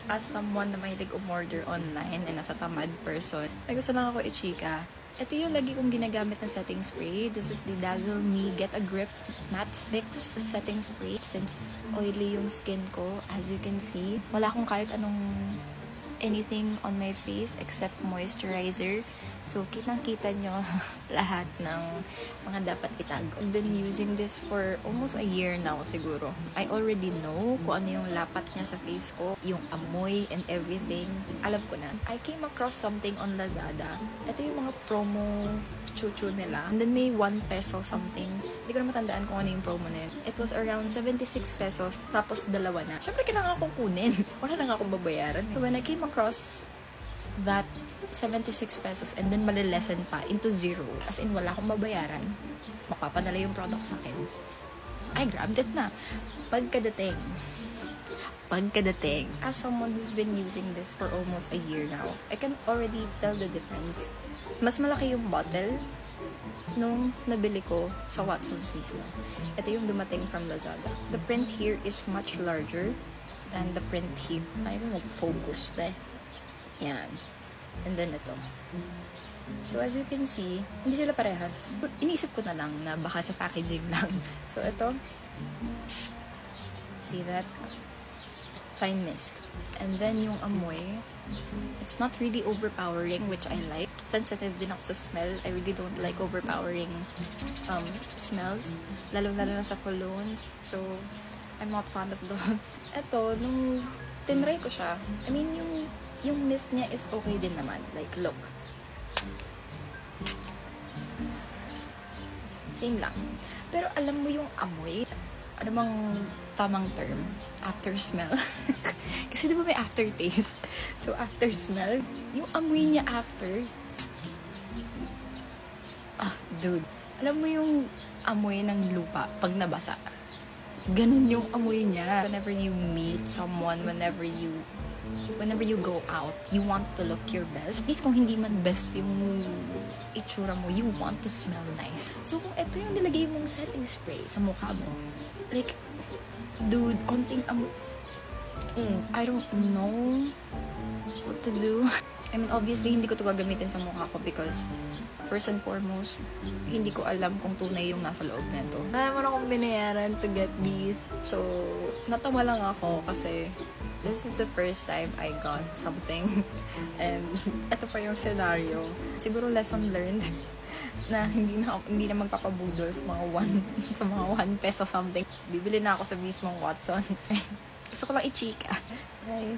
as someone na mahilig umorder online and as a tamad person, ay gusto lang ako i-chika. Ito yung lagi kong ginagamit na setting spray. This is the Dazzle Me Get a Grip Matte Fix Setting Spray. Since oily yung skin ko, as you can see, wala akong kahit anong anything on my face except moisturizer. So, kitang-kita nyo lahat ng mga dapat itago. I've been using this for almost a year now siguro. I already know kung ano yung lapat niya sa face ko, yung amoy and everything. Alam ko na. I came across something on Lazada. Ito yung mga promo chuchu nila. And then may 1 peso something. Hindi ko na matandaan kung ano yung promo na yun. It was around 76 pesos. Tapos dalawa na. Syempre, kailangan akong kunin. Wala lang akong babayaran. So when I came across that 76 pesos and then malilesen pa into 0, as in wala akong babayaran, mapapadala yung product sa akin, I grabbed it na. Pagkadating, as someone who's been using this for almost a year now, I can already tell the difference. Mas malaki yung bottle nung nabili ko sa Watson's mismo. Ito yung dumating from Lazada. The print here is much larger than the print here. Ay, mag-focus na eh. Yan. And then ito. So as you can see, hindi sila parehas. Iniisip ko na lang na baka sa packaging lang. So ito. See that? Fine mist. And then yung amoy, it's not really overpowering, which I like. Sensitive din ako sa smell. I really don't like overpowering smells. Lalo-lalo na sa colognes. So, I'm not fond of those. Ito, nung tinry ko siya, I mean, yung mist niya is okay din naman. Like, look. Same lang. Pero alam mo yung amoy? Ano bang tamang term? After smell? Kasi di ba may aftertaste? So, after smell, yung amoy niya after, dude. Alam mo yung amoy ng lupa pag nabasa? Ganun yung amoy niya. Whenever you meet someone, whenever you go out, you want to look your best. At least kung hindi man best yung itsura mo, you want to smell nice. So, kung ito yung nilagay mong setting spray sa mukha mo, like, dude, onting I don't know what to do. I mean, obviously, hindi ko ito gagamitin sa mukha ko because, first and foremost, hindi ko alam kung tunay yung nasa loob nito. Wala mo na akong binayaran to get these. So, natawa lang ako kasi this is the first time I got something. And, ito pa yung scenario. Siguro lesson learned na hindi na magpapabudol sa mga 1 peso something. Bibili na ako sa mismong Watson's. Gusto ko lang i-chika. Bye.